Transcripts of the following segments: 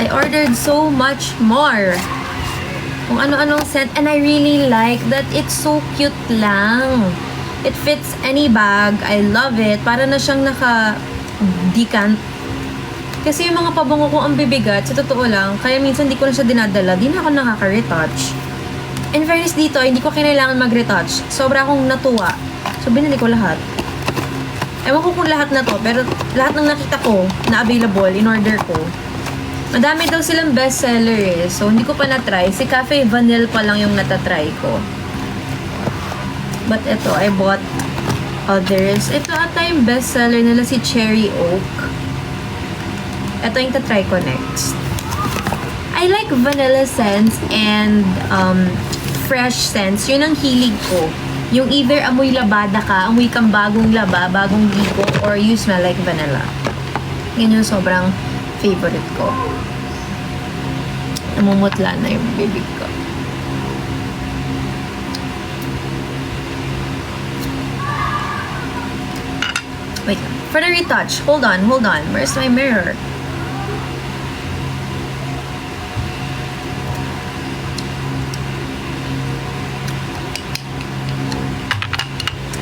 I ordered so much more. Kung ano-anong scent. And I really like that it's so cute lang. It fits any bag. I love it. Para na siyang naka-decant. Kasi yung mga pabango ko ang bibigat, sa totoo lang, kaya minsan di ko na siya dinadala, di na ako nakaka-retouch. In fairness dito, hindi ko kailangan mag-retouch. Sobra akong natuwa. So, binili ko lahat. Ewan ko kung lahat na to, pero lahat ng nakita ko na available, in order ko. Madami daw silang bestseller eh. So, hindi ko pa na-try. Si Cafe Vanille pa lang yung natatry ko. But ito, I bought others. Ito ata yung bestseller nila, si Cherry Oak. Ito yung tatry ko next. I like vanilla scents and fresh scents. Yun ang hilig ko. Yung either amoy labada ka, amoy kang bagong laba, bagong ligo, or you smell like vanilla. Yun yung sobrang favorite ko. Namumutla na yung bibig ko. Wait, for the retouch, hold on. Where's my mirror?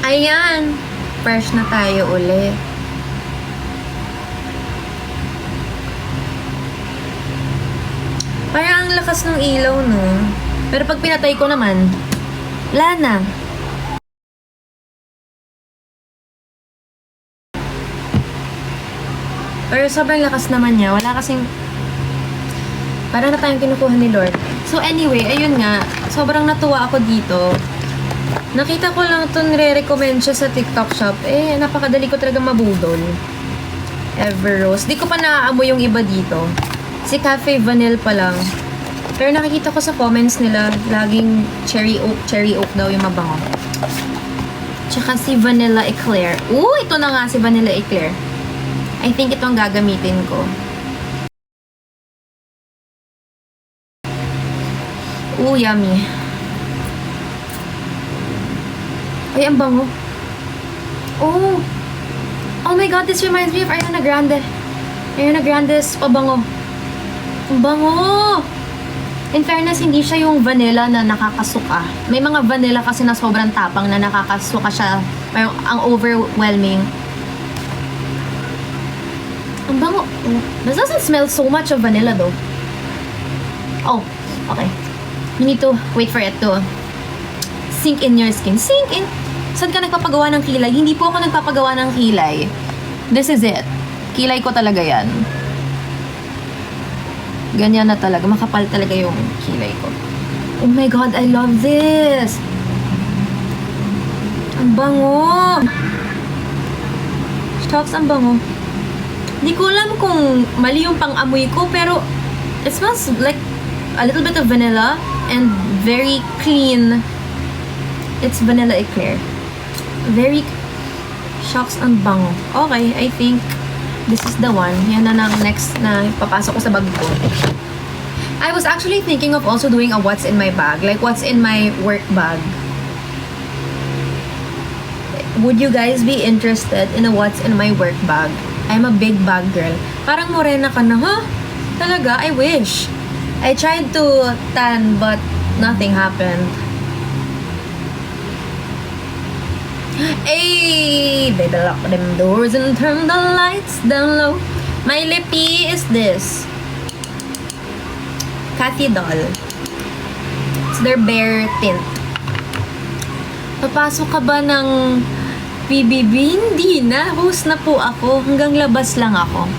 Ayan! Fresh na tayo uli. Parang ang lakas ng ilaw, no? Pero pag pinatay ko naman, wala na. Pero sobrang lakas naman niya. Wala kasing... Parang na tayong kinukuha ni Lord. So anyway, ayun nga. Sobrang natuwa ako dito. Nakita ko lang ito, nire-recommend siya sa TikTok shop. Eh, napakadali ko talaga mabudol. Everrose. Di ko pa naaamoy yung iba dito. Si Cafe Vanille pa lang. Pero nakikita ko sa comments nila, laging cherry oak daw yung mabango. Tsaka si Vanilla Eclair. Ito na nga si Vanilla Eclair. I think ito ang gagamitin ko. Yummy. Ay, ang bango. Oh my God, this reminds me of Ariana Grande. Ariana Grande's pabango. Ang bango! In fairness, hindi siya yung vanilla na nakakasuka. May mga vanilla kasi na sobrang tapang na nakakasuka siya. Pero ang overwhelming. Ang bango. This doesn't smell so much of vanilla though. Oh, okay. You need to wait for it to sink in your skin. Sink in? Saan ka nagpapagawa ng kilay? Hindi po ako nagpapagawa ng kilay. This is it. Kilay ko talaga yan. Ganyan na talaga. Makapal talaga yung kilay ko. Oh my God, I love this! Ang bango! Shucks, ang bango. Hindi ko alam kung mali yung pang-amoy ko, pero it smells like a little bit of vanilla and very clean. It's Vanilla Eclair. Very... Shucks, ang bango. Okay, I think this is the one. Yan na ang next na papasok ko sa bag ko. I was actually thinking of also doing a what's in my bag. Like, what's in my work bag. Would you guys be interested in a what's in my work bag? I'm a big bag girl. Parang morena ka na, huh? Talaga? I wish. I tried to tan, but nothing happened. Hey, baby, lock them doors and turn the lights down low. My lippy is this. Cathy Doll. It's their bare tint. Papasok ka ba ng PBB? Hindi na. Host na po ako. Hanggang labas lang ako.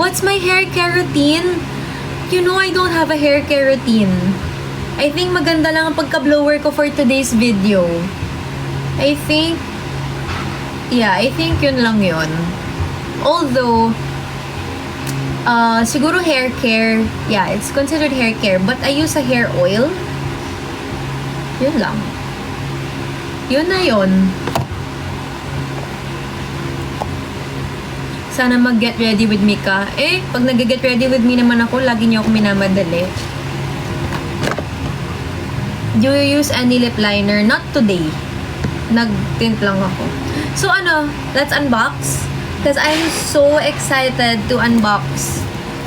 What's my hair care routine? You know I don't have a hair care routine. I think maganda lang ang pagka-blower ko for today's video. I think yun lang yun. Although, siguro hair care, yeah, it's considered hair care, but I use a hair oil. Yun lang. Yun na yun. Sana mag-get ready with me ka. Pag nag-get ready with me naman ako, lagi niyo ako minamadali. Do you use any lip liner? Not today. Nag-tint lang ako. So let's unbox. Because I'm so excited to unbox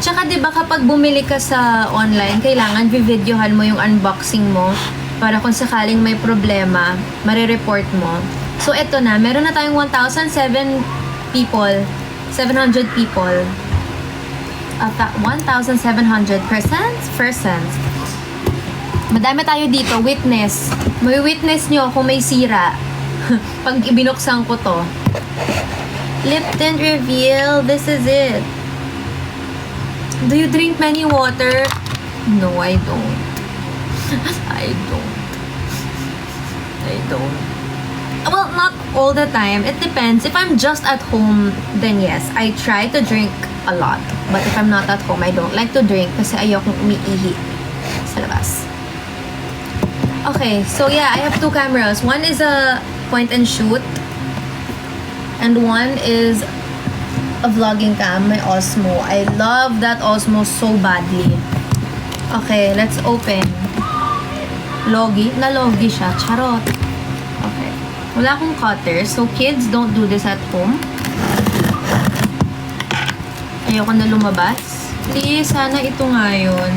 Tsaka 'di ba kapag bumili ka sa online, kailangan videohan mo yung unboxing mo para kung sakaling may problema, mare-report mo. So eto na, meron na tayong 1,007 people, 700 people. 1,700 persons. Madami tayo dito, witness. May witness nyo kung may sira. Pag ibinuksan ko to. Lip tint reveal, this is it. Do you drink many water? No, I don't. I don't. Well, not all the time. It depends. If I'm just at home, then yes, I try to drink a lot. But if I'm not at home, I don't like to drink kasi ayokong umiihi sa labas. Okay, so yeah, I have two cameras. One is a point and shoot. And one is a vlogging cam, my Osmo. I love that Osmo so badly. Okay, let's open. Logi? Na-logi siya. Charot. Okay. Wala akong cutter. So, kids, don't do this at home. Ayoko na lumabas. Please, sana ito nga yun.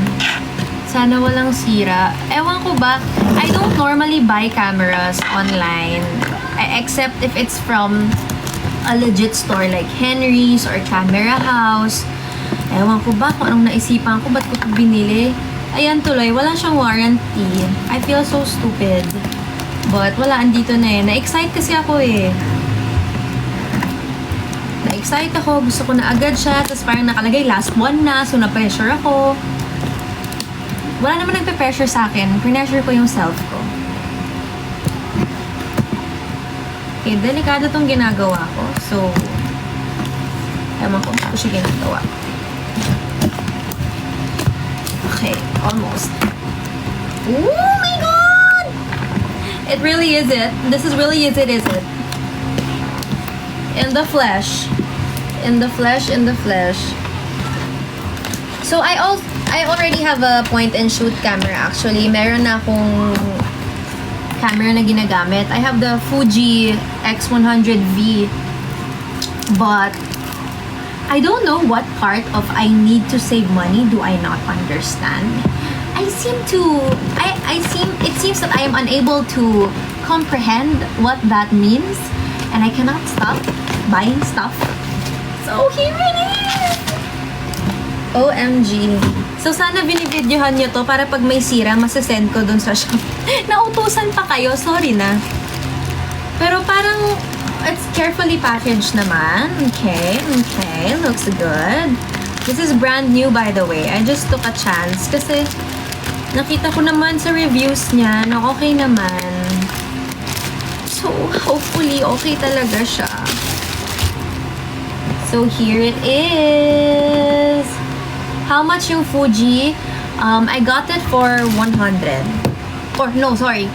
Sana walang sira. Ewan ko ba, I don't normally buy cameras online. Except if it's from a legit store like Henry's or Camera House. Ewan ko ba kung anong naisipan ko, ba't ko ito binili? Ayan tuloy, wala siyang warranty. I feel so stupid. But wala, andito na eh. Na-excite kasi ako eh. Na-excite ako, gusto ko na agad siya, tapos parang nakalagay last one na, so na-pressure ako. Wala naman nagpe-pressure sa akin. Pressure ko yung self ko. Okay, delikado tong ginagawa ko. So, ewan ko, ko siya ginagawa. Okay, almost. Oh my God! It really is it. This is really is it, is it? In the flesh. In the flesh, in the flesh. So, I already have a point and shoot camera actually. Meron na akong camera na ginagamit. I have the Fuji X100V, but I don't know what part of I need to save money do I not understand. It seems that I am unable to comprehend what that means, and I cannot stop buying stuff. So here it is! OMG. So, sana binibidyohan nyo to para pag may sira, masasend ko dun sa shop. Nautusan pa kayo, sorry na. Pero parang, it's carefully packaged naman. Okay, looks good. This is brand new by the way. I just took a chance kasi nakita ko naman sa reviews niya na okay naman. So, hopefully, okay talaga siya. So, here it is. How much yung Fuji? I got it for 100. Or, no, sorry.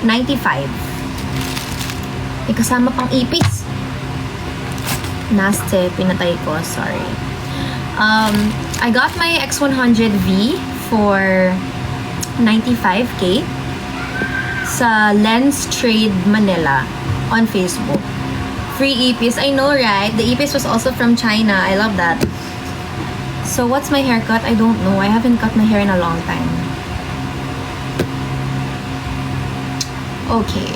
95. May kasama pang ipis. Naste, pinatay ko. Sorry. I got my X100V for 95K sa Lens Trade Manila on Facebook. Free ipis. I know, right? The ipis was also from China. I love that. So, what's my haircut? I don't know. I haven't cut my hair in a long time. Okay.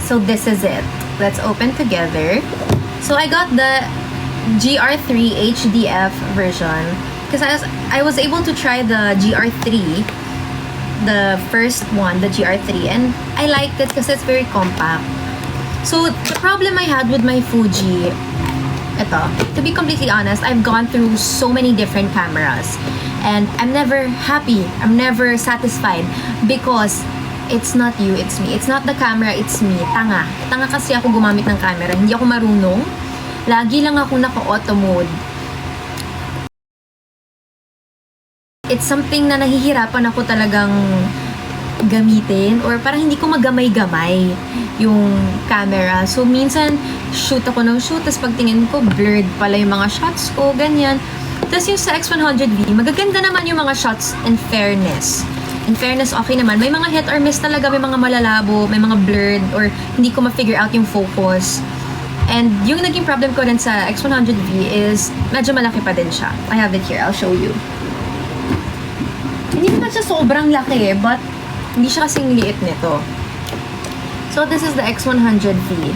So, this is it. Let's open together. So, I got the GR3 HDF version. Because I was able to try the GR3. The first one, the GR3. And I liked it because it's very compact. So, the problem I had with my Fuji... Ito, to be completely honest, I've gone through so many different cameras and I'm never happy, I'm never satisfied because it's not you, it's me. It's not the camera, it's me. Tanga kasi ako gumamit ng camera. Hindi ako marunong. Lagi lang ako naka-auto mode. It's something na nahihirapan ako talagang gamitin or parang hindi ko magamay-gamay yung camera. So, minsan, shoot ako ng shoot, tapos pagtingin ko, blurred pala yung mga shots ko, ganyan. Tapos yung sa X100V, magaganda naman yung mga shots in fairness. In fairness, okay naman. May mga hit or miss talaga, may mga malalabo, may mga blurred, or hindi ko ma-figure out yung focus. And yung naging problem ko rin sa X100V is medyo malaki pa din siya. I have it here. I'll show you. Hindi naman siya sobrang laki but hindi siya kasing liit nito. So this is the X100V.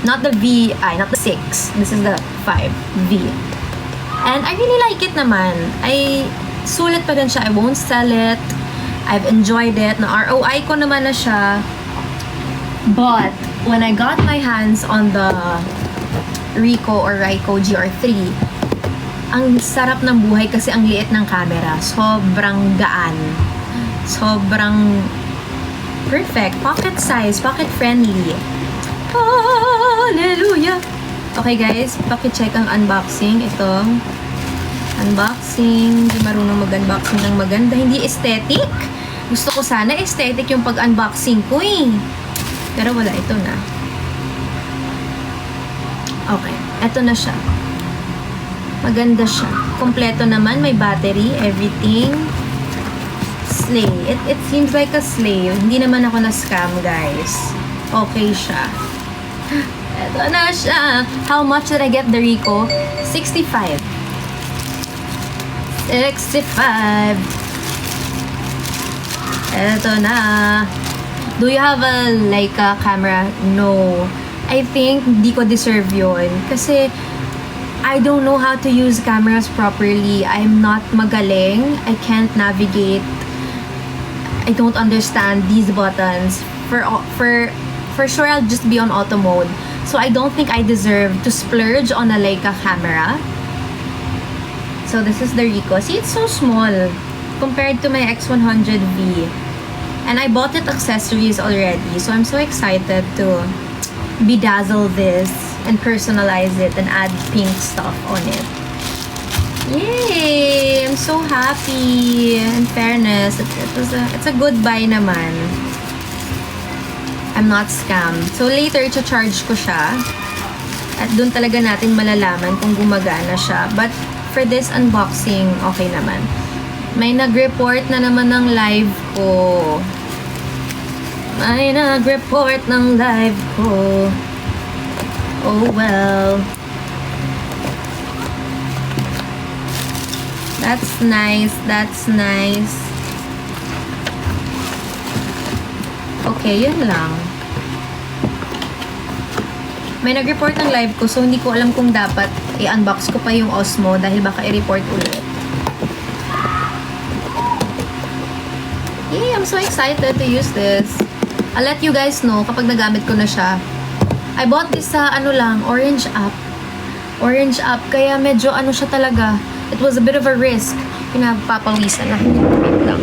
Not the not the 6. This is the 5V. And I really like it naman. Sulit pa din siya. I won't sell it. I've enjoyed it. Na-ROI ko naman na siya. But, when I got my hands on the Ricoh or Rycoh GR3, ang sarap ng buhay kasi ang liit ng camera. Sobrang gaan. Sobrang perfect. Pocket size. Pocket friendly. Hallelujah! Okay guys, paki-check ang unboxing. Ito. Unboxing. Hindi marunong mag-unboxing ng maganda. Hindi aesthetic. Gusto ko sana aesthetic yung pag-unboxing ko eh. Pero wala, ito na. Okay, ito na siya. Maganda siya. Kompleto naman, may battery, everything. Slay. It seems like a slay. Hindi naman ako na-scam, guys. Okay siya. Ito na siya. How much did I get the Ricoh? 65. 65. Ito na. Do you have a Leica camera? No. I think di ko deserve yun. Kasi I don't know how to use cameras properly. I'm not magaling. I can't navigate. I don't understand these buttons. For sure, I'll just be on auto mode. So I don't think I deserve to splurge on a Leica camera. So this is the Ricoh. See, it's so small compared to my X100V. And I bought it accessories already. So I'm so excited to bedazzle this and personalize it and add pink stuff on it. Yay! I'm so happy. In fairness, it's a good buy naman. I'm not scammed. So later, charge ko siya. At dun talaga natin malalaman kung gumagana siya. But for this unboxing, okay naman. May nag-report na naman ng live ko. May nag-report ng live ko. Oh well. That's nice. That's nice. Okay, yun lang. May nag-report ng live ko, so hindi ko alam kung dapat i-unbox ko pa yung Osmo dahil baka i-report ulit. Yay! I'm so excited to use this. I'll let you guys know kapag nagamit ko na siya. I bought this sa Orange app. Orange app, kaya medyo siya talaga. It was a bit of a risk. Pinapapawisan ako. Wait lang.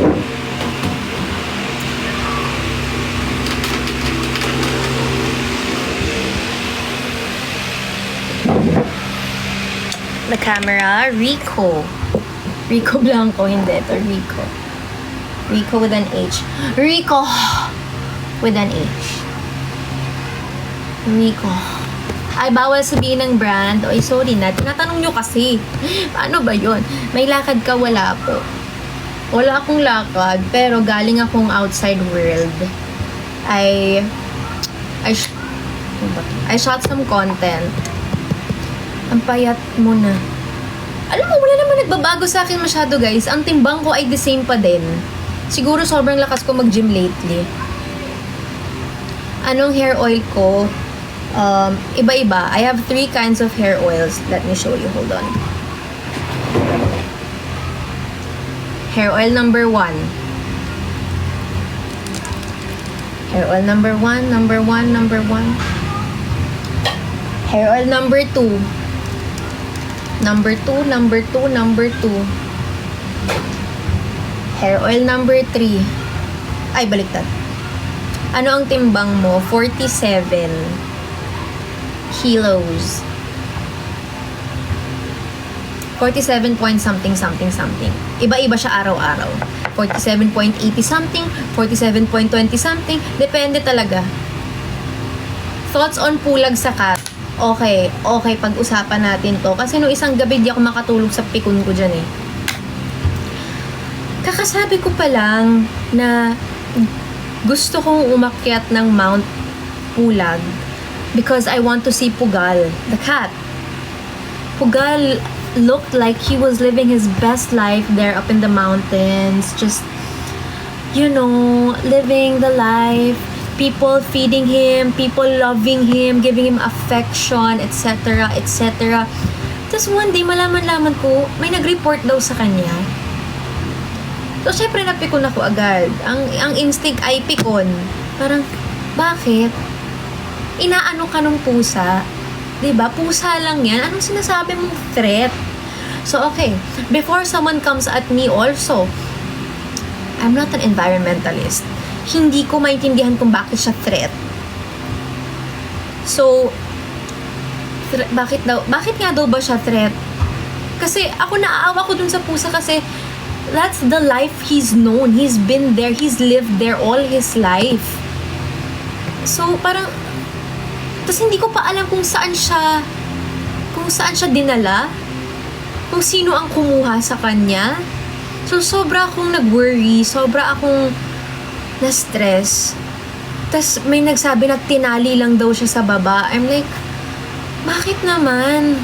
The camera, Ricoh. Ricoh Blanco, hindi. Ito, Ricoh. Ricoh with an H. Ricoh with an H. Ricoh. Ay, bawal sabihin ng brand. Oy, sorry na. Tinatanong nyo kasi. Paano ba yun? May lakad ka, wala po. Wala akong lakad, pero galing akong outside world. I shot some content. Ang payat mo na. Alam mo, wala naman nagbabago sa akin masyado, guys. Ang timbang ko ay the same pa din. Siguro sobrang lakas ko mag-gym lately. Anong hair oil ko? Iba-iba. I have 3 kinds of hair oils. Let me show you. Hold on. Hair oil number 1. Hair oil number 1, number 1, number 1. Hair oil number 2. Number 2, number 2, number 2. Hair oil number 3. Ay, baliktad. Ano ang timbang mo? 47 kilos. 47 point something, something, something. Iba-iba siya araw-araw. 47.80 something, 47.20 something. Depende talaga. Thoughts on pulag sa cat? Okay, pag-usapan natin to. Kasi nung isang gabi di ako makatulog sa pikon ko dyan eh. Kakasabi ko pa lang na gusto kong umakyat ng Mount Pulag because I want to see Pugal, the cat. Pugal looked like he was living his best life there up in the mountains, just, living the life, people feeding him, people loving him, giving him affection, etc., etc. Tapos one day, malaman-laman ko, may nag-report daw sa kanya. So, syempre, napikon ako agad. Ang instinct ay pikon. Parang, bakit? Inaano ka nung pusa? 'Di ba? Pusa lang yan. Anong sinasabi mong threat? So, okay. Before someone comes at me also, I'm not an environmentalist. Hindi ko maintindihan kung bakit siya threat. So, bakit nga daw ba siya threat? Kasi ako naaawa ko dun sa pusa kasi that's the life he's known. He's been there. He's lived there all his life. So, parang tapos hindi ko pa alam kung saan siya dinala, kung sino ang kumuha sa kanya. So, sobra akong nag-worry, sobra akong na-stress. Tapos may nagsabi na tinali lang daw siya sa baba. I'm like, bakit naman?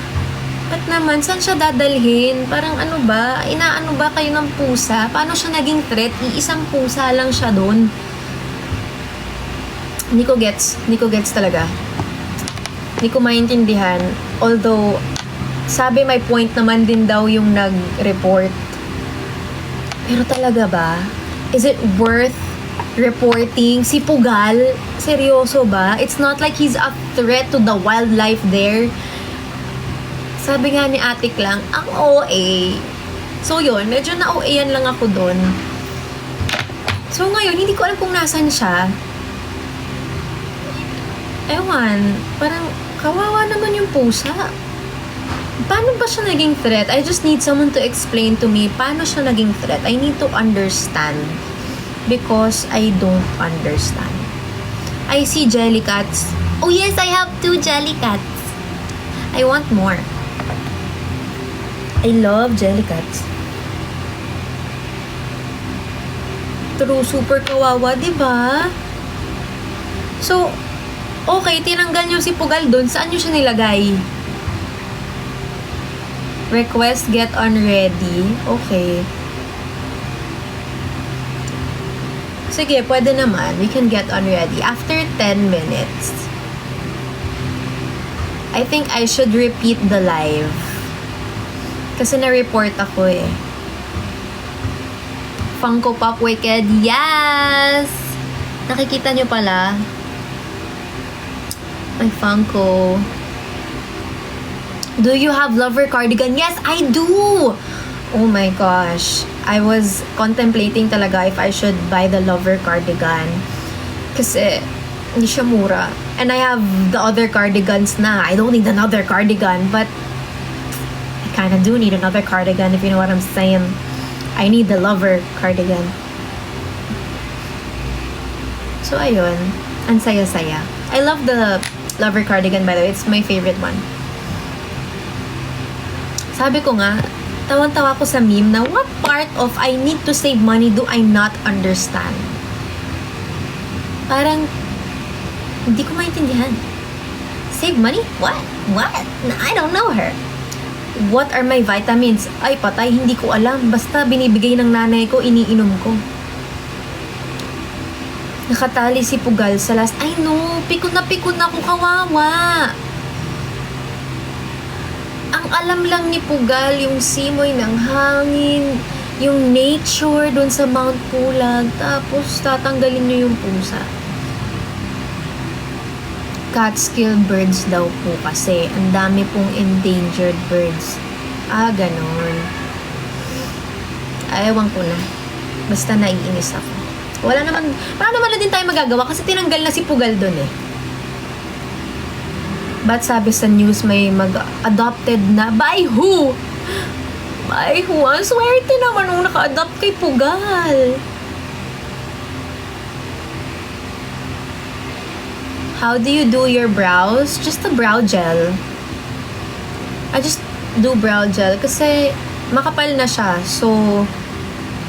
Ba't naman? Saan siya dadalhin? Parang ano ba? Inaano ba kayo ng pusa? Paano siya naging threat? Iisang pusa lang siya doon. Hindi ko gets talaga. Hindi ko maintindihan. Although, sabi may point naman din daw yung nag-report. Pero talaga ba? Is it worth reporting? Si Pugal? Seryoso ba? It's not like he's a threat to the wildlife there. Sabi nga ni Atik lang, ang OA. So yun, medyo na-OA-yan lang ako dun. So ngayon, hindi ko alam kung nasan siya. Ewan, parang kawawa naman yung pusa. Paano ba siya naging threat? I just need someone to explain to me paano siya naging threat. I need to understand because I don't understand. I see jellycats. Oh yes, I have 2 jellycats. I want more. I love jellycats. True, super kawawa, diba? So, okay, tinanggal nyo si Pugal doon. Saan nyo siya nilagay? Request get on ready. Okay. Sige, pwede naman. We can get on ready. After 10 minutes. I think I should repeat the live. Kasi na-report ako eh. Funko Pop Wicked. Yes! Nakikita nyo pala. My Funko. Do you have lover cardigan? Yes, I do! Oh my gosh. I was contemplating talaga if I should buy the lover cardigan. Kasi, hindi siya mura. And I have the other cardigans na. I don't need another cardigan, but I kinda do need another cardigan, if you know what I'm saying. I need the lover cardigan. So, ayun. Ang saya-saya. I love the lover cardigan, by the way. It's my favorite one. Sabi ko nga, tawan-tawa ko sa meme na what part of I need to save money do I not understand? Parang, hindi ko maintindihan. Save money? What? What? I don't know her. What are my vitamins? Ay, patay, hindi ko alam. Basta binibigay ng nanay ko, iniinom ko. Nakatali si Pugal sa last. Ay no, pikon na ako, kawawa. Ang alam lang ni Pugal, yung simoy ng hangin, yung nature doon sa Mount Pulag, tapos tatanggalin niyo yung pusa. Catskill birds daw po kasi. Ang dami pong endangered birds. Ganon. Ewan ko na. Basta naiinis ako. Wala naman na din tayo magagawa kasi tinanggal na si Pugal doon eh. Ba't sabi sa news may mag-adopted na? By who? By who? Ang swerte naman nung naka-adopt kay Pugal. How do you do your brows? Just a brow gel. I just do brow gel kasi makapal na siya. So,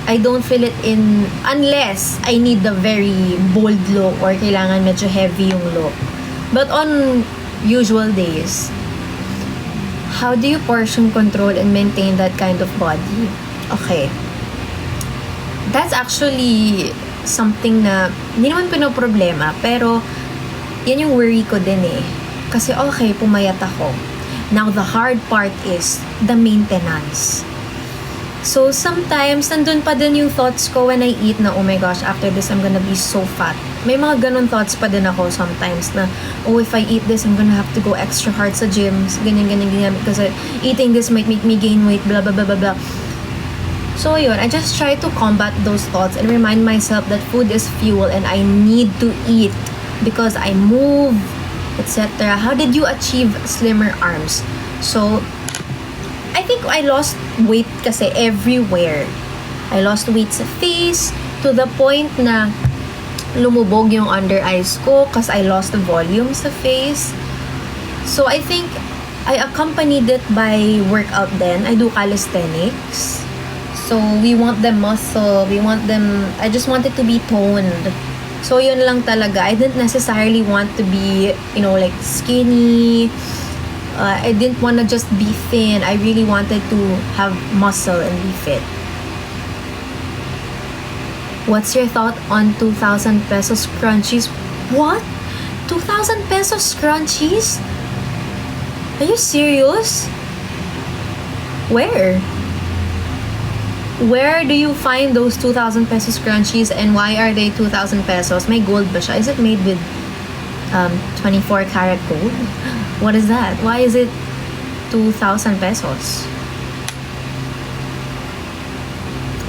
I don't fill it in unless I need the very bold look or kailangan medyo heavy yung look. But on usual days, how do you portion control and maintain that kind of body? Okay. That's actually something na hindi naman pinoproblema, pero yan yung worry ko din eh. Kasi okay, pumayat ako. Now, the hard part is the maintenance. So, sometimes, nandun pa din yung thoughts ko when I eat na, oh my gosh, after this, I'm gonna be so fat. May mga ganun thoughts pa din ako sometimes na, oh, if I eat this, I'm gonna have to go extra hard sa gym. Ganyan, ganyan, ganyan. Because eating this might make me gain weight, blah, blah, blah, blah, blah. So, yun, I just try to combat those thoughts and remind myself that food is fuel and I need to eat because I move, etc. How did you achieve slimmer arms? So, I think I lost weight kasi everywhere. I lost weight sa face to the point na lumubog yung under eyes ko because I lost the volume sa face. So, I think I accompanied it by workout then. I do calisthenics. So, we want them muscle. We want them, I just wanted to be toned. So, yun lang talaga. I didn't necessarily want to be, you know, like skinny. I didn't want to just be thin. I really wanted to have muscle and be fit. What's your thought on 2,000 pesos scrunchies? What? 2,000 pesos scrunchies? Are you serious? Where? Where do you find those 2,000 pesos scrunchies and why are they 2,000 pesos? May gold ba siya? Is it made with 24 karat gold? What is that? Why is it 2,000 pesos?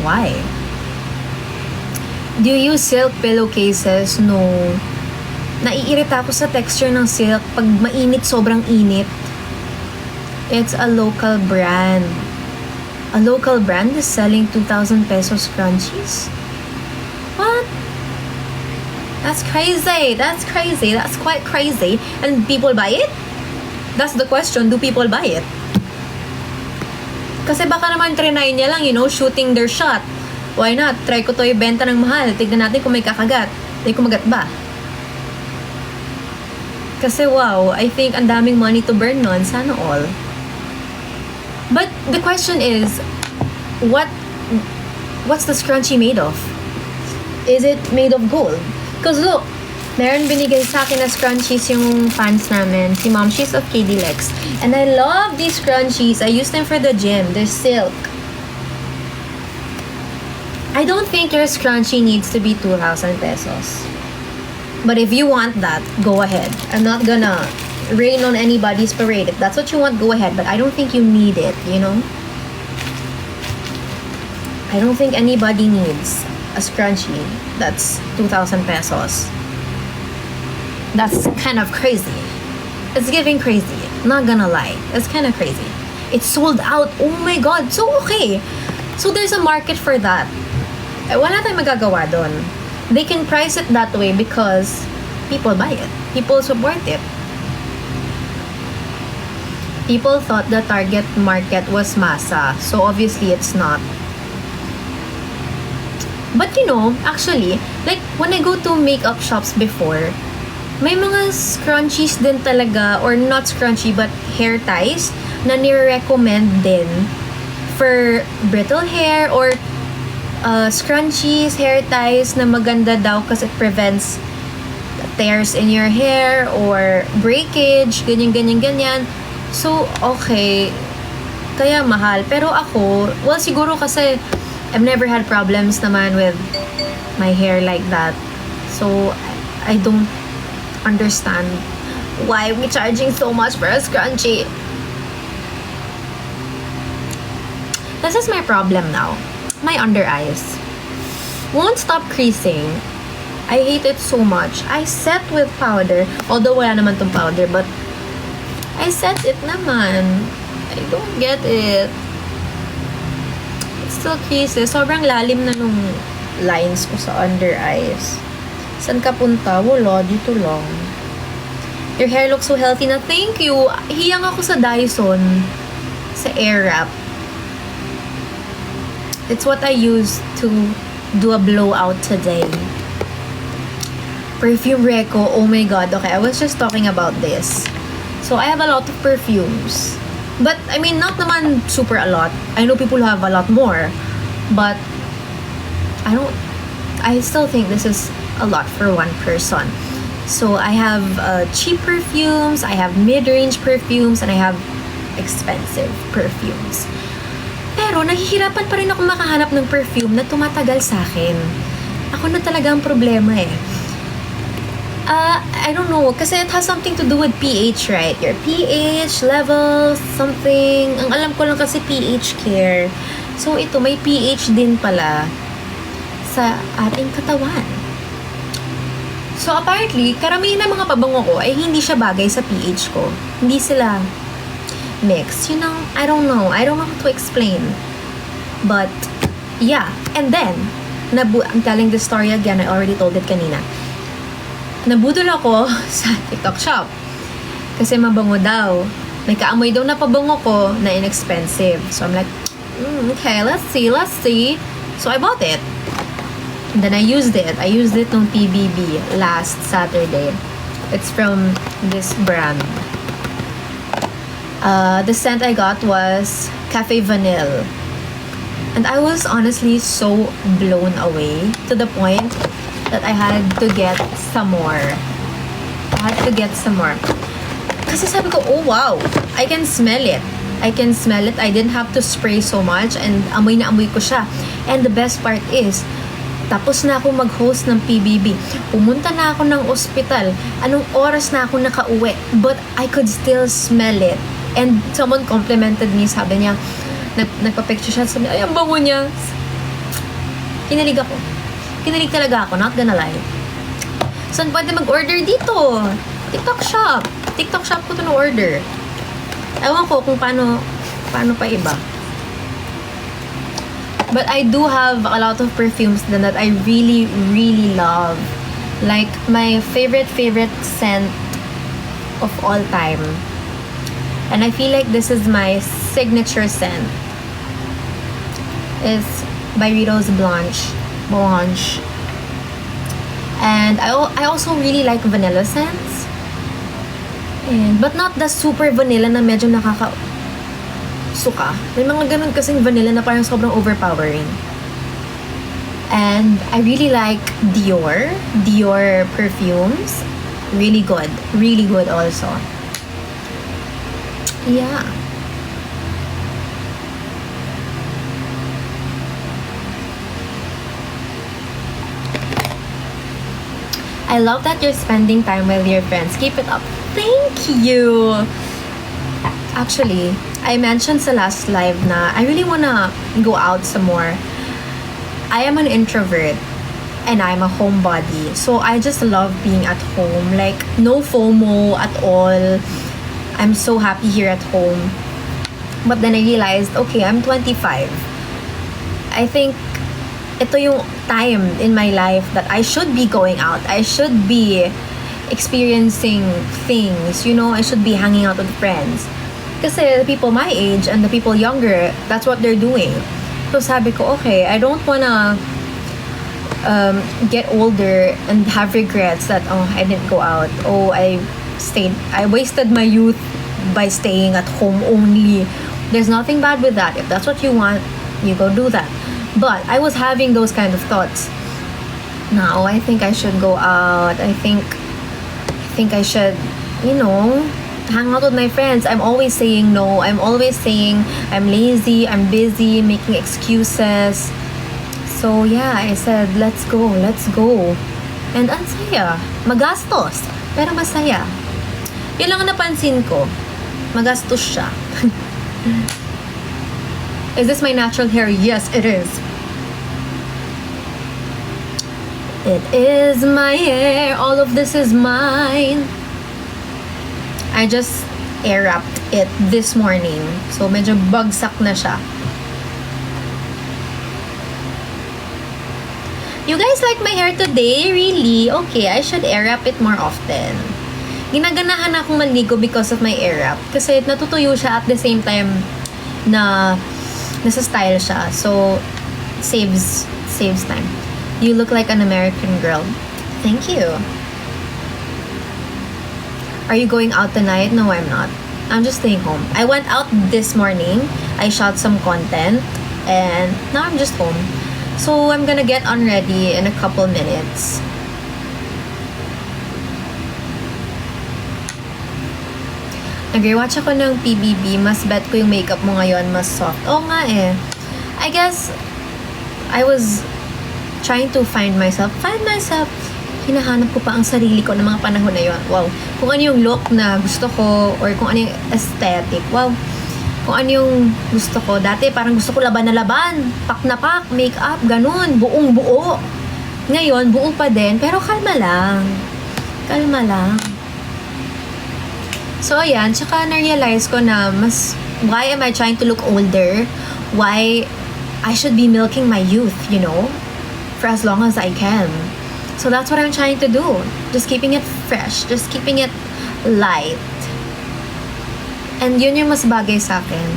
Why? Do you use silk pillowcases? No. Naiirita ako sa texture ng silk pag mainit, sobrang init. It's a local brand. A local brand is selling 2,000 pesos scrunchies? What? That's crazy. That's crazy. That's quite crazy. And people buy it? That's the question. Do people buy it? Kasi baka naman trinay niya lang, you know, shooting their shot. Why not? Try ko to ibenta ng mahal. Tignan natin kung may kakagat. May kumagat ba? Kasi wow, I think ang daming money to burn nun. Sana all. But the question is, what's the scrunchie made of? Is it made of gold? Because look, meron binigay sa akin na scrunchies yung fans namin. Si Mom, she's of KD Lex. And I love these scrunchies. I use them for the gym. They're silk. I don't think your scrunchie needs to be 2,000 pesos. But if you want that, go ahead. I'm not gonna rain on anybody's parade. If that's what you want, go ahead. But I don't think you need it, you know? I don't think anybody needs a scrunchie that's 2,000 pesos. That's kind of crazy. It's giving crazy. Not gonna lie. It's kind of crazy. It's sold out. Oh my God. So, okay. So, there's a market for that. Wala tayong magagawa doon. They can price it that way because people buy it. People support it. People thought the target market was masa. So, obviously, it's not. But, you know, actually, like, when I go to makeup shops before, may mga scrunchies din talaga, or not scrunchy, but hair ties, na nire-recommend din for brittle hair, or scrunchies, hair ties na maganda daw kasi it prevents tears in your hair, or breakage, ganyan, ganyan, ganyan. So, okay, kaya mahal. Pero ako, well, siguro kasi I've never had problems naman with my hair like that. So, I don't understand why we charging so much for a scrunchie. This is my problem now. My under eyes won't stop creasing. I hate it so much. I set with powder, although wala naman tong powder, but I set it naman. I don't get it. It still creases. Sobrang lalim na nung lines ko sa under eyes. Saan ka punta? Wala, dito lang. Your hair looks so healthy na. Thank you. Hiyang ako sa Dyson. Sa Airwrap. It's what I used to do a blowout today. Perfume reco, oh my god. Okay, I was just talking about this. So, I have a lot of perfumes. But, I mean, not naman super a lot. I know people who have a lot more. But, I still think this is a lot for one person. So, I have cheap perfumes, I have mid-range perfumes, and I have expensive perfumes. Pero, nahihirapan pa rin ako makahanap ng perfume na tumatagal sa akin. Ako na talaga ang problema eh. I don't know, kasi it has something to do with pH, right? Your pH level, something. Ang alam ko lang kasi pH care. So, ito, may pH din pala sa ating katawan. So, apparently, karamihan ng mga pabango ko ay hindi siya bagay sa pH ko. Hindi sila mixed. You know, I don't know how to explain. But, yeah. And then, I'm telling the story again. I already told it kanina. Nabudol ako sa TikTok shop. Kasi mabango daw. May kaamoy daw na pabango ko na inexpensive. So I'm like, okay, let's see. So I bought it. And then I used it. I used it on PBB last Saturday. It's from this brand. The scent I got was Cafe Vanille. And I was honestly so blown away to the point that I had to get some more. Kasi sabi ko, oh wow, I can smell it. I didn't have to spray so much and amoy na amoy ko siya. And the best part is, tapos na ako mag-host ng PBB. Pumunta na ako ng ospital. Anong oras na ako nakauwi. But I could still smell it. And someone complimented me. Sabi niya, nagpa-picture siya. Sabi niya, ay, ang bango niya. Kinilig talaga ako, not gonna lie. Saan pwede mag-order dito? TikTok shop. TikTok shop ko ito na-order. Ewan ko kung paano pa iba. But I do have a lot of perfumes that I really, really love. Like, my favorite scent of all time. And I feel like this is my signature scent. It's by Ritos Blanche. And I also really like vanilla scents. But not the super vanilla na medyo suka. May mga ganun kasing vanilla na parang sobrang overpowering. And I really like Dior perfumes. Really good also. Yeah. I love that you're spending time with your friends. Keep it up. Thank you! Actually, I mentioned sa last live na I really wanna go out some more. I am an introvert and I'm a homebody. So I just love being at home. Like, no FOMO at all. I'm so happy here at home. But then I realized, okay, I'm 25. I think ito yung time in my life that I should be going out. I should be experiencing things. You know, I should be hanging out with friends. Kasi the people my age and the people younger, that's what they're doing. So sabi ko, okay, I don't wanna get older and have regrets that, oh, I didn't go out. Oh, I wasted my youth by staying at home only. There's nothing bad with that. If that's what you want, you go do that. But I was having those kind of thoughts. Now, I think I should go out. I think I should, you know, hang out with my friends. I'm always saying no. I'm always saying I'm lazy, I'm busy, making excuses. So, yeah, I said, let's go. And ang saya. Magastos. Pero masaya. Yun lang ang napansin ko. Magastos siya. Is this my natural hair? Yes, it is. It is my hair. All of this is mine. I just air wrapped it this morning. So, medyo bagsak na siya. You guys like my hair today? Really? Okay, I should air wrap it more often. Ginaganahan akong maligo because of my air wrap. Kasi natutuyo siya at the same time na nasa style siya. So, saves time. You look like an American girl. Thank you. Are you going out tonight? No, I'm not. I'm just staying home. I went out this morning. I shot some content. And now I'm just home. So, I'm gonna get on ready in a couple minutes. Nag-rewatch ako ng PBB. Mas bet ko yung makeup mo ngayon mas soft. Oo nga eh. I guess, I was trying to find myself. Hinahanap ko pa ang sarili ko ng mga panahon na yun. Wow. Kung ano yung look na gusto ko or kung ano yung aesthetic. Wow. Kung ano yung gusto ko. Dati parang gusto ko laban na laban. Pak na pak, makeup, ganun. Buong buo. Ngayon, buo pa din. Pero kalma lang. Kalma lang. So, ayan. Tsaka na-realize ko na why am I trying to look older? Why I should be milking my youth, you know? For as long as I can. So that's what I'm trying to do. Just keeping it fresh. Just keeping it light. And yun yung mas bagay sa akin.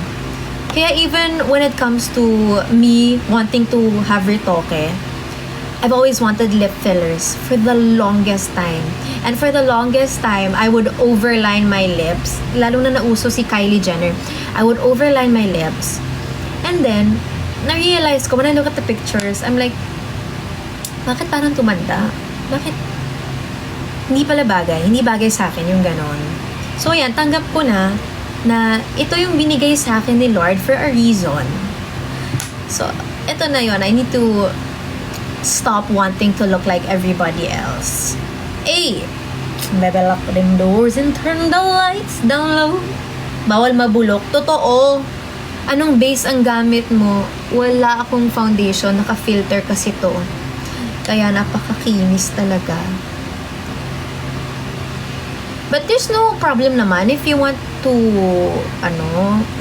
Kaya even when it comes to me wanting to have retoke, I've always wanted lip fillers for the longest time. And for the longest time, I would overline my lips. Lalo na nauso si Kylie Jenner. I would overline my lips. And then, na-realize ko when I look at the pictures, I'm like, bakit parang tumanda? Bakit? Hindi pala bagay. Hindi bagay sa akin yung ganon. So, yan. Tanggap ko na ito yung binigay sa akin ni Lord for a reason. So, ito na yon. I need to stop wanting to look like everybody else. A. Better lock them doors and turn the lights down low. Bawal mabulok. Totoo. Anong base ang gamit mo? Wala akong foundation. Naka-filter kasi to. Kaya napakakinis talaga. But there's no problem naman if you want to,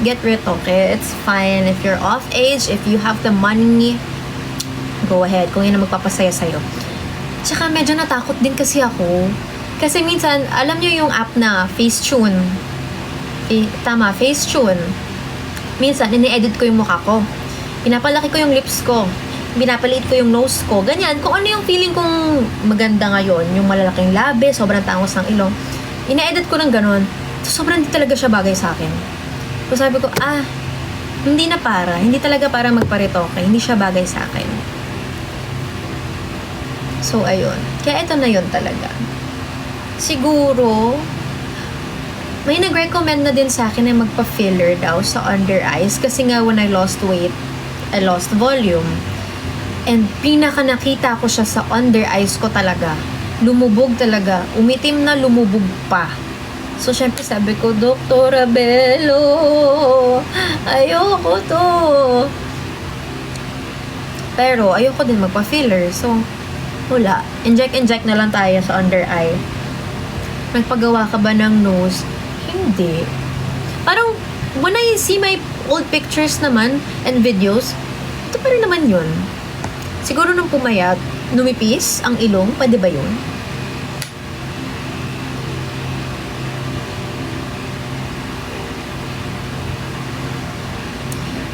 get retoke. It's fine. If you're of age, if you have the money, go ahead. Kung yun ang magpapasaya sa'yo. Tsaka medyo natakot din kasi ako. Kasi minsan, alam nyo yung app na Facetune. Facetune. Minsan, ini-edit ko yung mukha ko. Pinapalaki ko yung lips ko. Binapaliit ko yung nose ko. Ganyan. Kung ano yung feeling kong maganda ngayon. Yung malalaking labi, sobrang tangos ng ilong. Ina-edit ko ng ganun. So, sobrang hindi talaga siya bagay sa akin. So, sabi ko, hindi talaga para magparitoke. Hindi siya bagay sa akin. So, ayun. Kaya ito na yun talaga. Siguro, may nag-recommend na din sa akin na magpa-filler daw sa under eyes. Kasi nga, when I lost weight, I lost volume. And pinaka nakita ko siya sa under eyes ko talaga. Lumubog talaga. Umitim na lumubog pa. So, syempre sabi ko, Dr. Abelo, ayoko to. Pero, ayoko din magpa-filler. So, wala. Inject na lang tayo sa under eye. Nagpagawa ka ba ng nose? Hindi. Parang, when I see my old pictures naman and videos, ito pa rin naman yun. Siguro nung pumayat, numipis ang ilong, pwede ba yun?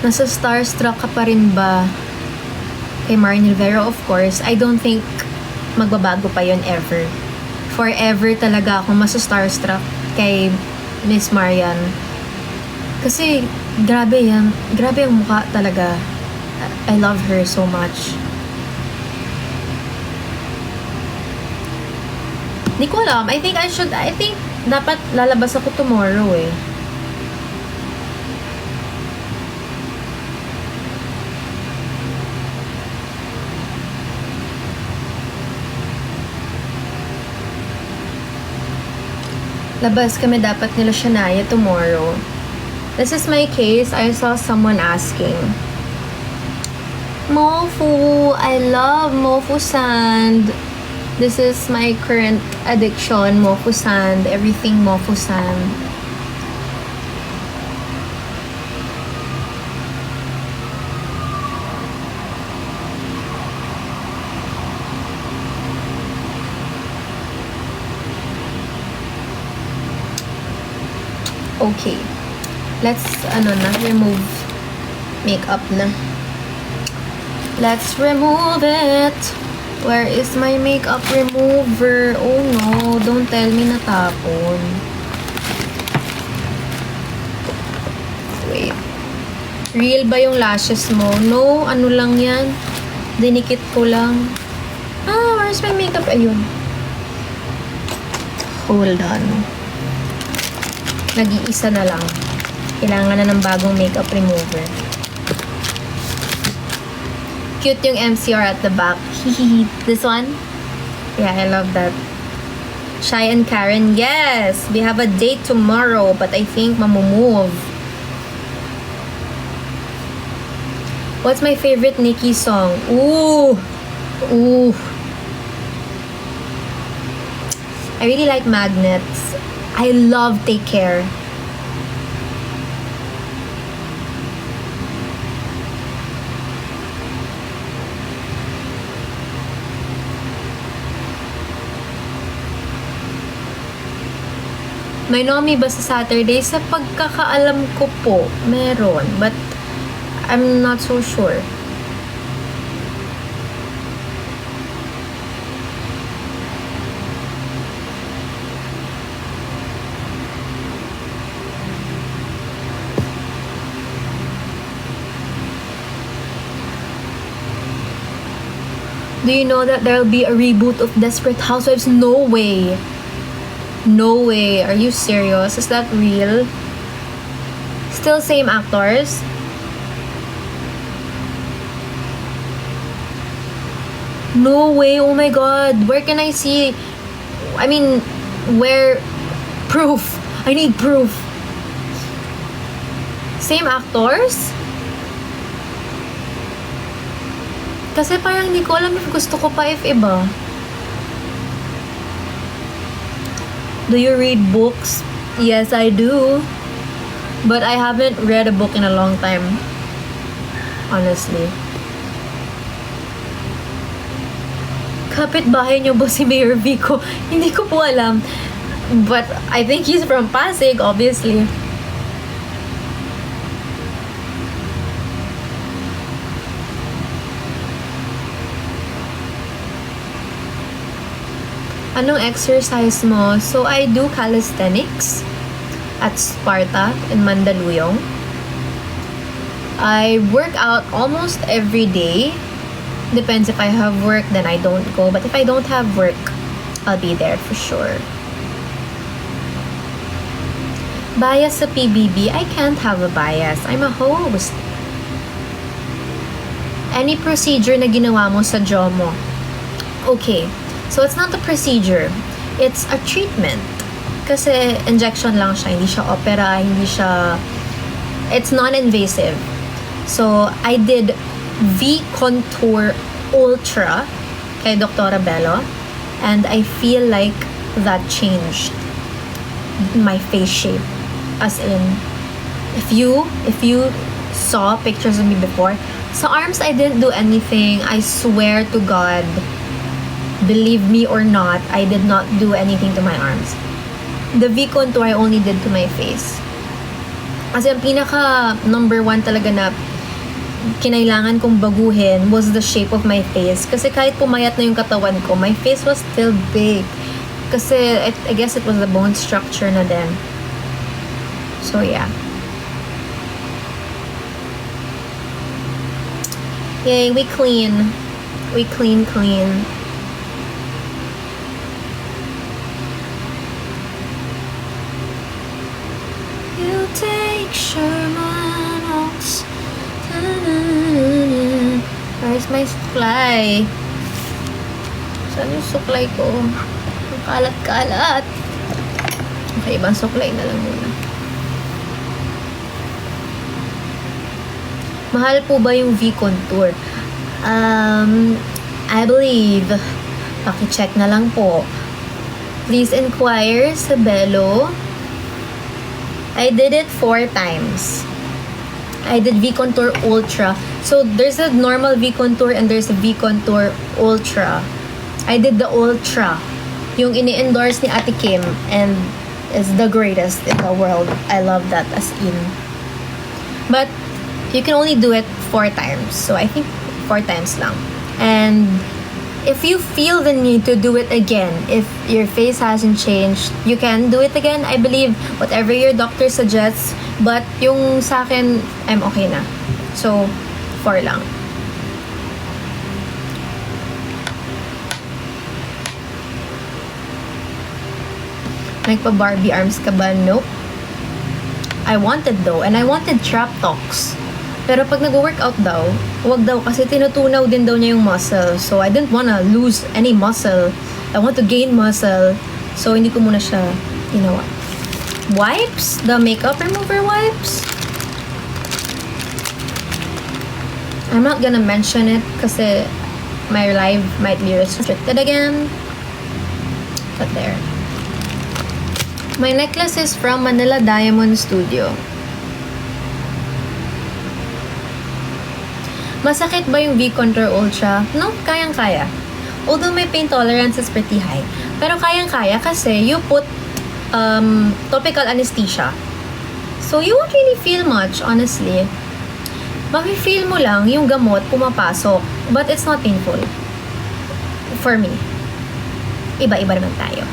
Nasa starstruck ka pa rin ba kay Marian Rivera? Of course. I don't think magbabago pa yun ever. Forever talaga akong starstruck kay Miss Marian. Kasi, grabe yan. Grabe ang mukha talaga. I love her so much. Hindi ko alam. I think dapat lalabas ako tomorrow eh. Labas kami dapat nila Shania tomorrow. This is my case. I saw someone asking. Mofu. I love Mofu Sand. This is my current addiction. Mofu Sand. Everything Mofu Sand. Okay. Let's, remove makeup na. Let's remove it. Where is my makeup remover? Oh no, don't tell me natapon. Real ba yung lashes mo? No, ano lang yan. Dinikit ko lang. Where's my makeup? Ayun. Hold on. Nag-iisa na lang. Kailangan na ng bagong makeup remover. Cute yung MCR at the back. This one? Yeah, I love that. Shy and Karen, yes! We have a date tomorrow, but I think mamumove. What's my favorite Nicki song? Ooh! I really like Magnets. I love Take Care. May Nomi ba sa Saturday? Sa pagkakaalam ko po, meron. But, I'm not so sure. Do you know that there'll be a reboot of Desperate Housewives? No way. No way. Are you serious? Is that real? Still same actors? No way. Oh my god. Where can I see? I mean, where? Proof. I need proof. Same actors? Kasi parang hindi ko alam if gusto ko pa if iba. Do you read books? Yes, I do. But I haven't read a book in a long time. Honestly. Kapit-bahay niyo ba si Mayor Vico? Hindi ko po alam. But I think he's from Pasig, obviously. Anong exercise mo? So, I do calisthenics at Sparta in Mandaluyong. I work out almost every day. Depends if I have work, then I don't go. But if I don't have work, I'll be there for sure. Bias sa PBB? I can't have a bias. I'm a host. Any procedure na ginawa mo sa jaw mo? Okay. So, it's not a procedure. It's a treatment. Kasi injection lang siya. Hindi siya opera. Hindi siya... It's non-invasive. So, I did V-Contour Ultra kay Dr. Bello. And I feel like that changed my face shape. As in, if you saw pictures of me before, sa arms, I didn't do anything. I swear to God, believe me or not, I did not do anything to my arms. The V-Contour I only did to my face. Kasi ang pinaka number one talaga na kinailangan kong baguhin was the shape of my face. Kasi kahit pumayat na yung katawan ko, my face was still big. Kasi I guess it was the bone structure na din. So yeah. Yay, we clean. We clean. You take Sherman Oaks. Where's my supply? Saan yung supply ko? Ang kalat-kalat. Okay, ibang supply na lang muna. Mahal po ba yung V-Contour? I believe. Paki-check na lang po. Please inquire sa Bello. I did it 4 times. I did V-Contour Ultra. So, there's a normal V-Contour and there's a V-Contour Ultra. I did the Ultra. Yung ini-endorse ni Ate Kim and is the greatest in the world. I love that as in. But, you can only do it 4 times. So, I think 4 times lang. And, if you feel the need to do it again, if your face hasn't changed, you can do it again. I believe whatever your doctor suggests, But yung sa akin, I'm okay na. So, 4 lang. Nagpa-Barbie arms ka ba? Nope. I wanted though, and I wanted trap talks. Pero pag nag-workout daw, wag daw kasi tinutunaw din daw niya yung muscle. So, I didn't wanna lose any muscle. I want to gain muscle. So, hindi ko muna siya ginawa. Wipes? The makeup remover wipes? I'm not gonna mention it kasi my live might be restricted again. But there. My necklace is from Manila Diamond Studio. Masakit ba yung V-Contour Ultra? No, kayang-kaya. Although my pain tolerance is pretty high. Pero kayang-kaya kasi you put topical anesthesia. So you won't really feel much, honestly. Mafe-feel mo lang yung gamot pumapasok. But it's not painful. For me. Iba-iba naman tayo.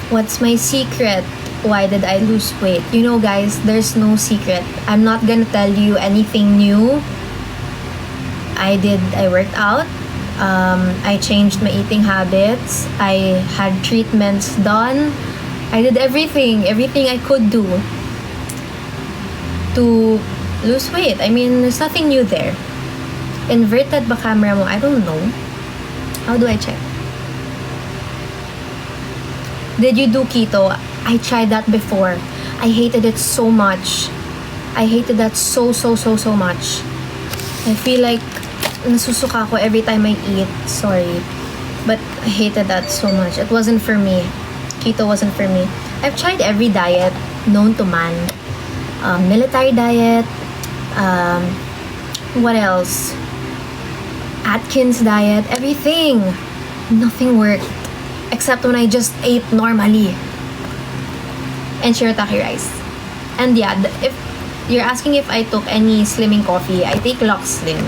What's my secret? Why did I lose weight? You know, guys, there's no secret. I'm not gonna tell you anything new. I worked out. I changed my eating habits. I had treatments done. I did everything I could do to lose weight. I mean, there's nothing new there. Inverted ba camera mo? I don't know. How do I check? Did you do keto? I tried that before. I hated it so much. I hated that so much. I feel like nasusuka ako every time I eat. Sorry. But I hated that so much. It wasn't for me. Keto wasn't for me. I've tried every diet known to man. Military diet. What else? Atkins diet. Everything. Nothing worked. Except when I just ate normally. And shirataki rice. And yeah, if you're asking if I took any slimming coffee, I take Lux Slim.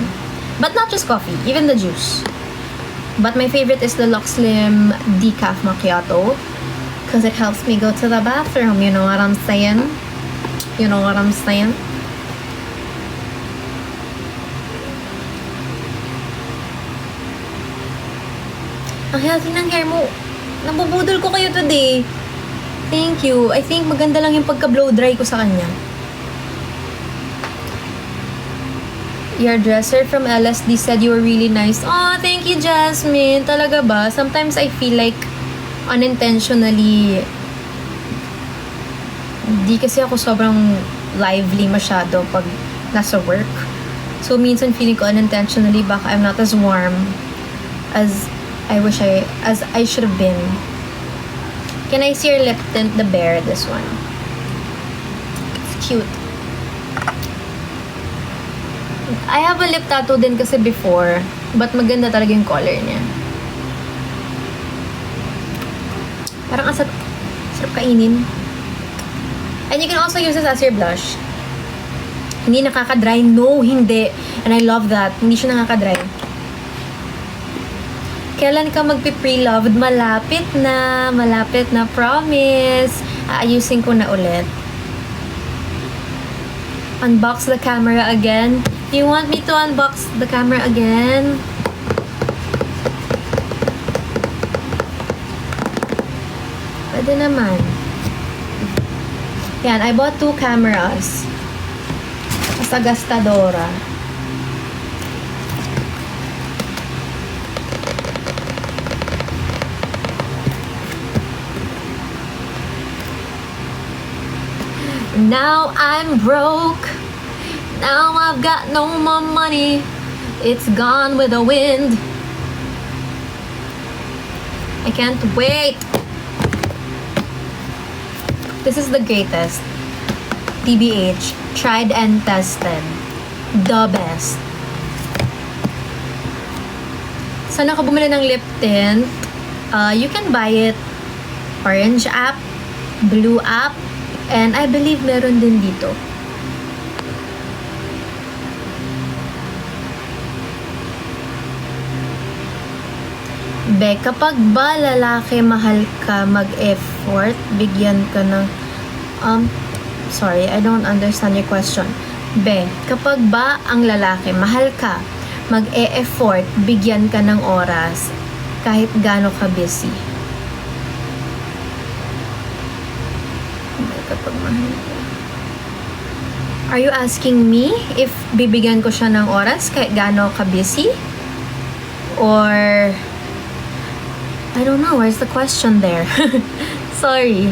But not just coffee, even the juice. But my favorite is the Lux Slim Decaf Macchiato. Because it helps me go to the bathroom. You know what I'm saying? You know what I'm saying? Ang healthy ng hair mo. Nabubudol ko kayo today. Thank you. I think maganda lang yung pagka-blow dry ko sa kanya. Your dresser from LSD said you were really nice. Oh, thank you, Jasmine. Talaga ba? Sometimes I feel like unintentionally di kasi ako sobrang lively masyado pag nasa work. So, minsan feeling ko unintentionally baka I'm not as warm as I should have been. Can I see your lip tint, the bear? This one. It's cute. I have a lip tattoo din kasi before, but maganda talaga yung color niya. Parang sarap kainin. And you can also use this as your blush. Hindi nakaka-dry. No, hindi. And I love that. Hindi siya nakaka-dry. Kailan ka magpi-pre-loved? Malapit na, promise. Aayusin ko na ulit. Unbox the camera again. You want me to unbox the camera again? Pwede naman. Yan, I bought 2 cameras. Sa Gastadora. Now I'm broke. Now I've got no more money. It's gone with the wind. I can't wait. This is the greatest. TBH. Tried and tested. The best. Saan ako bumili ng lip tint? You can buy it Orange app, Blue app, and I believe meron din dito. Be, kapag ba lalaki mahal ka, mag-effort, bigyan ka ng, sorry, I don't understand your question. Be, kapag ba ang lalaki mahal ka, mag-e-effort, bigyan ka ng oras, kahit gaano ka busy. Be, kapag mahal ka. Are you asking me if bibigyan ko siya ng oras, kahit gaano ka busy? Or, I don't know, where's the question there? Sorry.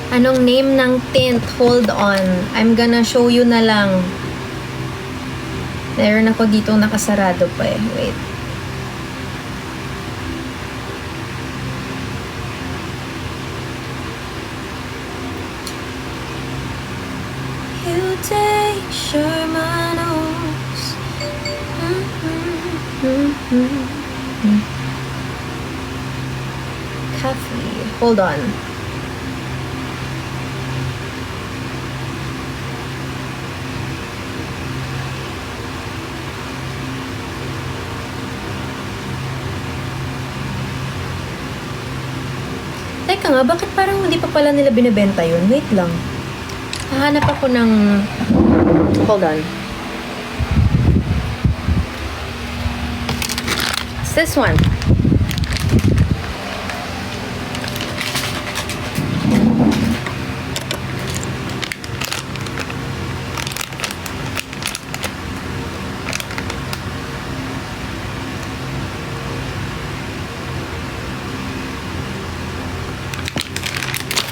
Anong name ng tint? Hold on. I'm gonna show you na lang. Meron ako dito nakasarado pa eh. Wait. You take Shermanos. Coffee. Hold on. Teka nga, bakit parang hindi pa pala nila binibenta yun? Wait lang. Hahanap ako ng... Hold on. It's this one.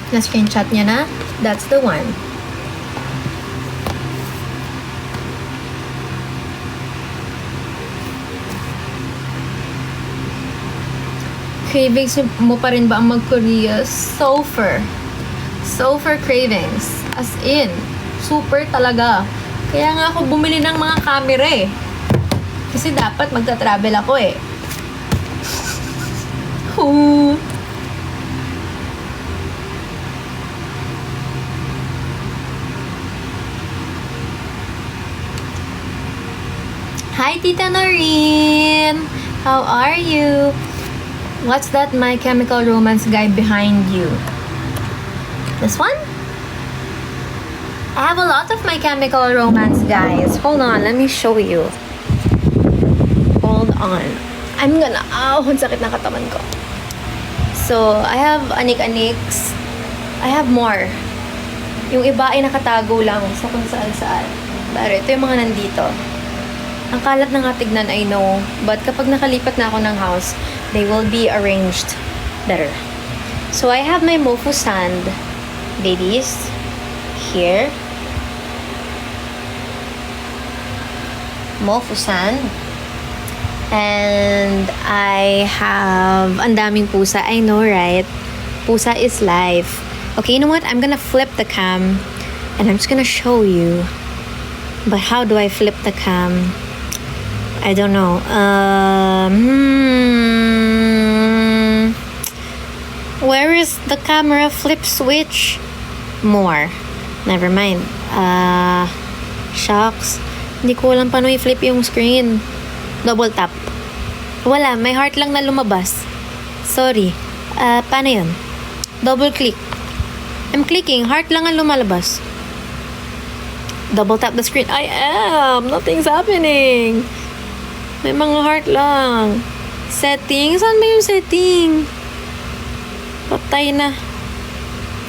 Na-screenshot niya na. That's the one. Cravings mo pa rin ba ang mag-Korea? Super cravings. As in, super talaga. Kaya nga ako bumili ng mga camera eh. Kasi dapat magta-travel ako eh. Hi, Tita Noreen! How are you? What's that My Chemical Romance guy behind you? This one? I have a lot of My Chemical Romance guys. Hold on, let me show you. Hold on. I'm gonna... ang sakit na katawan ko. So, I have Anik-Aniks. I have more. Yung iba ay nakatago lang sa kung saan-saan. Pero ito yung mga nandito. Ang kalat na nga tignan, I know. But kapag nakalipat na ako ng house, they will be arranged better. So, I have my Mofu Sand babies here. Mofu Sand. And I have... Ang daming pusa. I know, right? Pusa is life. Okay, you know what? I'm gonna flip the cam. And I'm just gonna show you. But how do I flip the cam? I don't know. Where is the camera flip switch? More. Never mind. Shucks. Hindi ko alam paano i-flip yung screen. Double tap. Wala. May heart lang na lumabas. Sorry. Paano yun? Double click. I'm clicking. Heart lang ang lumalabas. Double tap the screen. I am. Nothing's happening. May mga heart lang. Setting. Saan ba yung setting? Patay na.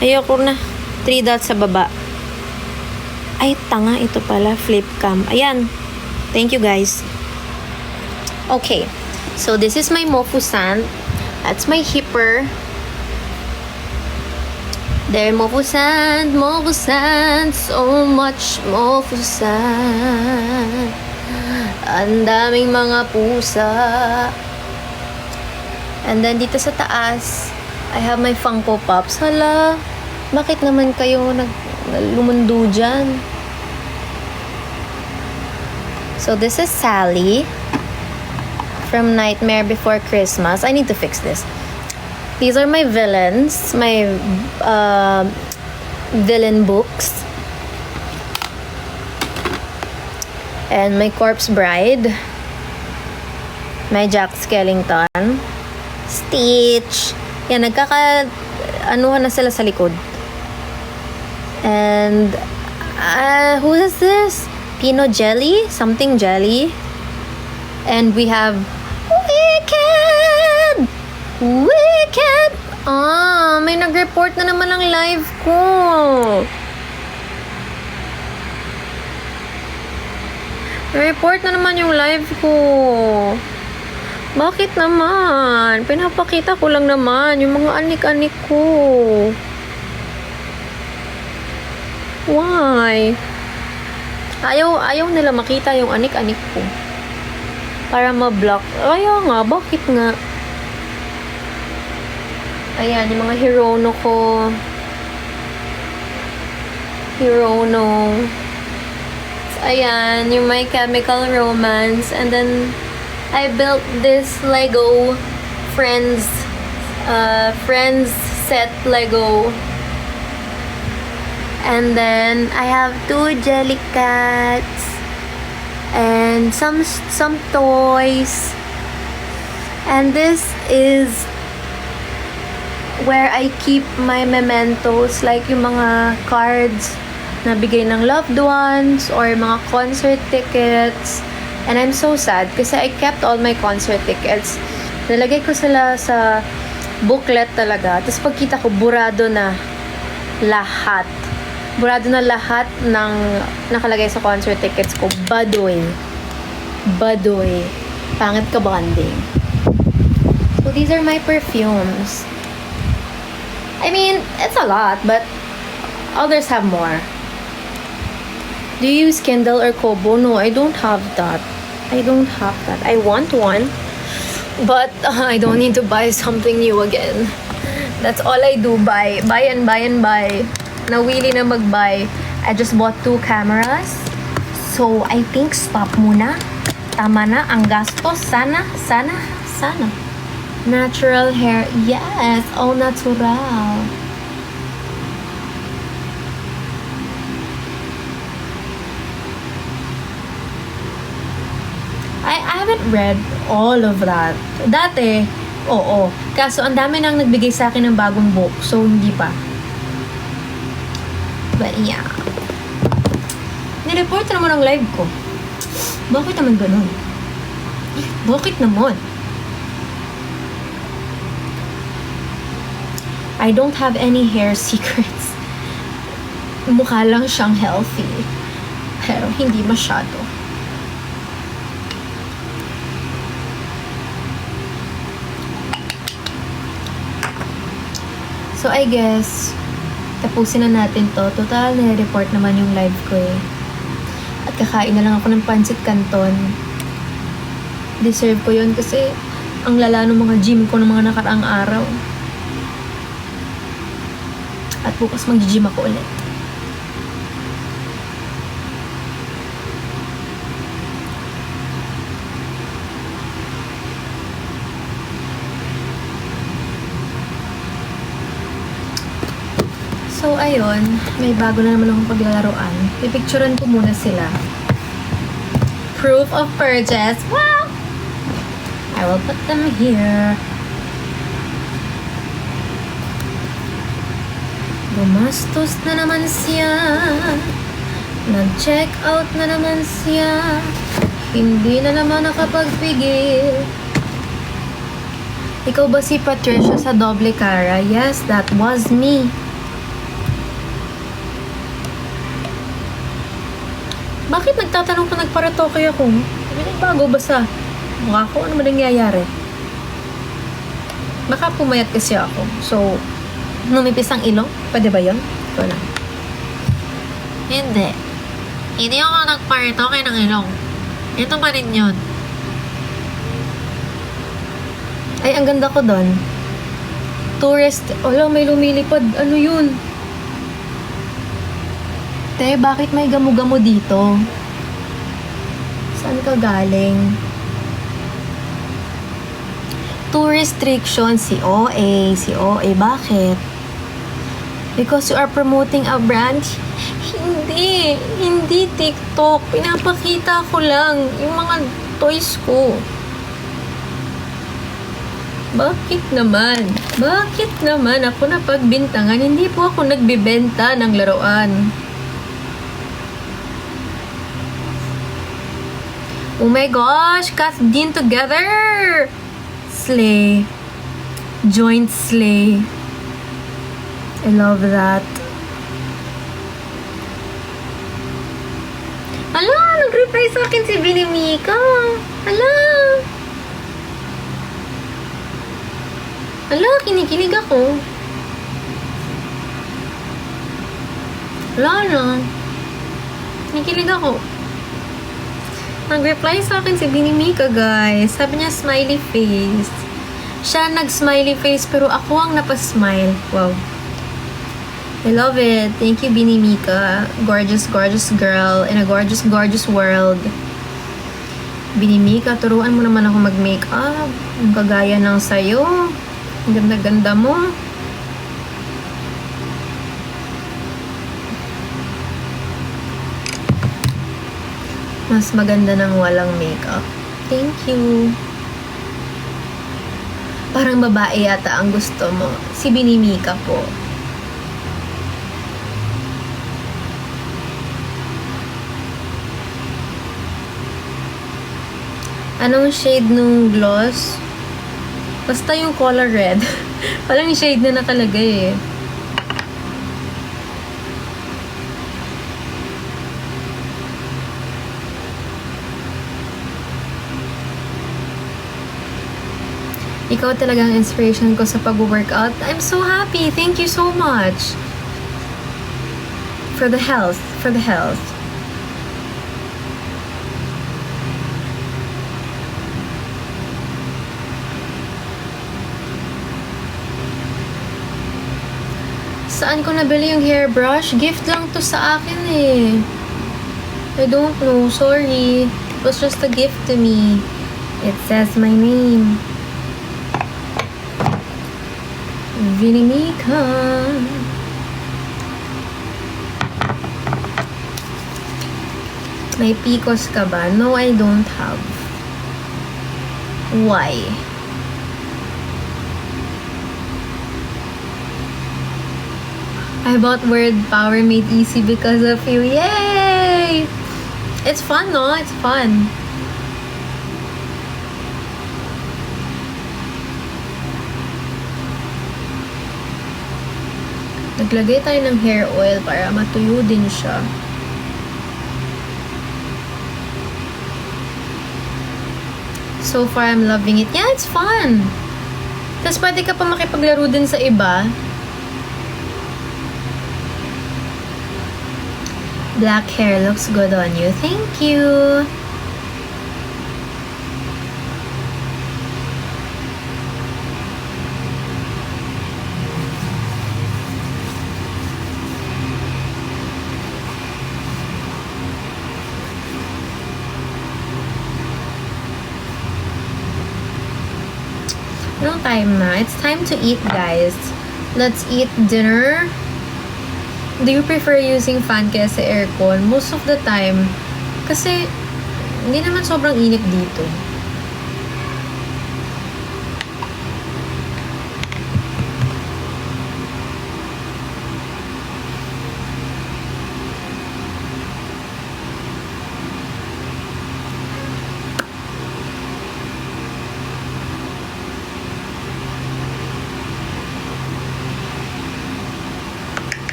Ayoko na. 3 dots sa baba. Ay, tanga. Ito pala. Flip cam. Ayan. Thank you, guys. Okay. So, this is my Mofu Sand. That's my hipper. There, Mofu Sand. Mofu Sand. So much Mofu Sand. Ang daming mga pusa. And then, dito sa taas, I have my Funko Pops. Hala, bakit naman kayo lumundo dyan? So, this is Sally from Nightmare Before Christmas. I need to fix this. These are my villains. My villain books. And my Corpse Bride. My Jack Skellington. Stitch. Yan, anuhan na sila sa likod. And, who is this? Pino Jelly? Something Jelly. And we have Wicked! Wicked! May nag-report na naman ang live ko. Report na naman yung live ko. Bakit naman? Pinapakita ko lang naman yung mga anik-anik ko. Why? Ayaw nila makita yung anik-anik ko. Para ma-block. Ayaw nga, bakit nga? Ayan, yung mga Hirono ko. Hirono. Ayan, yung My Chemical Romance. And then, I built this Lego Friends set Lego. And then, I have 2 Jellycats. And some toys. And this is where I keep my mementos, like yung mga cards na bigay ng loved ones or mga concert tickets. And I'm so sad kasi I kept all my concert tickets. Nalagay ko sila sa booklet talaga. Tapos pagkita ko, burado na lahat. Burado na lahat ng nakalagay sa concert tickets ko. Badoy. Pangit ka bonding. So these are my perfumes. I mean, it's a lot, but others have more. Do you use Kindle or Kobo? No, I don't have that. I want one, but I don't need to buy something new again. That's all I do, buy and buy. Nawili na mag-buy. I just bought 2 cameras. So, I think stop muna. Tama na ang gastos. Sana. Natural hair. Yes, all natural. I haven't read all of that. Dati, oo. Kaso, ang dami nang nagbigay sa akin ng bagong book. So, hindi pa. But, yeah. Nireport naman ang live ko. Bakit naman ganun? Bakit naman? I don't have any hair secrets. Mukha lang siyang healthy. Pero hindi masyado. So, I guess, tapusin na natin to. Total, nire-report naman yung live ko eh. At kakain na lang ako ng pancit canton. Deserve ko yun kasi ang lala ng mga gym ko ng mga nakaraang araw. At bukas mag-gym ako ulit. So, ayun. May bago na naman akong paglalaroan. Pipicturean ko muna sila. Proof of purchase. Wow! I will put them here. Gumastos na naman siya. Nag-check out na naman siya. Hindi na naman nakapagbigil. Ikaw ba si Patricia sa Doble Cara? Yes, that was me. Bakit nagtatanong ka nagparatoke ako? May nagbago ba sa mukha ko? Ano ba nangyayari? Baka pumayat kasi ako. So, numipis ang ilong? Pwede ba yun? Ito lang. Hindi. Hindi ako nagparatoke ng ilong. Ito pa rin yun. Ay, ang ganda ko doon. Tourist. Wala, may lumilipad. Ano yun? Te, bakit may gamo-gamo dito? Saan ka galing? Two restrictions, si OA. Si OA, bakit? Because you are promoting a brand? Hindi. Hindi TikTok. Pinapakita ko lang yung mga toys ko. Bakit naman? Bakit naman ako napagbintangan? Hindi po ako nagbibenta ng laruan. Oh my gosh! Kath Dean together! Slay. Joint slay. I love that. Ala, nag-reply sa akin si Binimika. Ala. Ala, kinikilig ako. Ala na. Kinikilig ako. Nag-reply sa akin si Binimika, guys. Sabi niya, smiley face. Siya nag-smiley face, pero ako ang napasmile. Wow. I love it. Thank you, Binimika. Gorgeous, gorgeous girl in a gorgeous, gorgeous world. Binimika, turuan mo naman ako mag-makeup. Ang kagaya ng sayo. Ang ganda-ganda mo. Mas maganda ng walang makeup. Thank you. Parang babae yata ang gusto mo. Si Binimika po. Anong shade nung gloss? Basta yung color red. Walang shade na nakalagay eh. Ikaw talaga ang inspiration ko sa pag-workout. I'm so happy. Thank you so much. For the health. For the health. Saan ko nabili yung hairbrush? Gift lang to sa akin eh. I don't know. Sorry. It was just a gift to me. It says my name. Vinimika. May picos ka ba? No, I don't have. Why? I bought Word Power Made Easy because of you. Yay! It's fun, no? It's fun. Naglagay tayo ng hair oil para matuyo din siya. So far, I'm loving it. Yeah, it's fun. Tapos pwede ka pa makipaglaro din sa iba. Black hair looks good on you. Thank you. Anong time na? It's time to eat, guys. Let's eat dinner. Do you prefer using fan kaya sa aircon? Most of the time. Kasi, hindi naman sobrang init dito.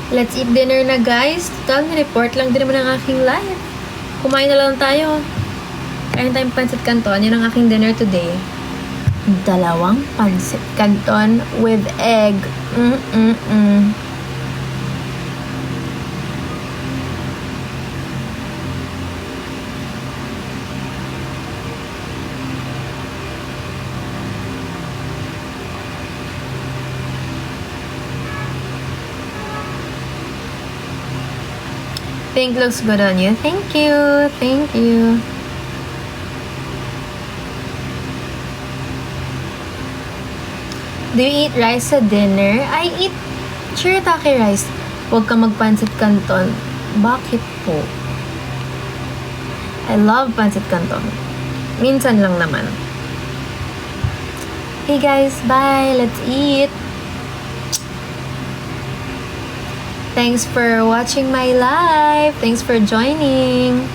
Let's eat dinner na, guys. Total, ni-report lang din naman ang aking life. Kumain na lang tayo. Kain tayong pancit canton. Yan ang aking dinner today. 2 pancit canton with egg. think looks good on you. Thank you. Thank you. Do you eat rice sa dinner? I eat shirataki rice. Huwag ka magpansit canton. Bakit po? I love pancit canton. Minsan lang naman. Hey guys, bye. Let's eat. Thanks for watching my live. Thanks for joining.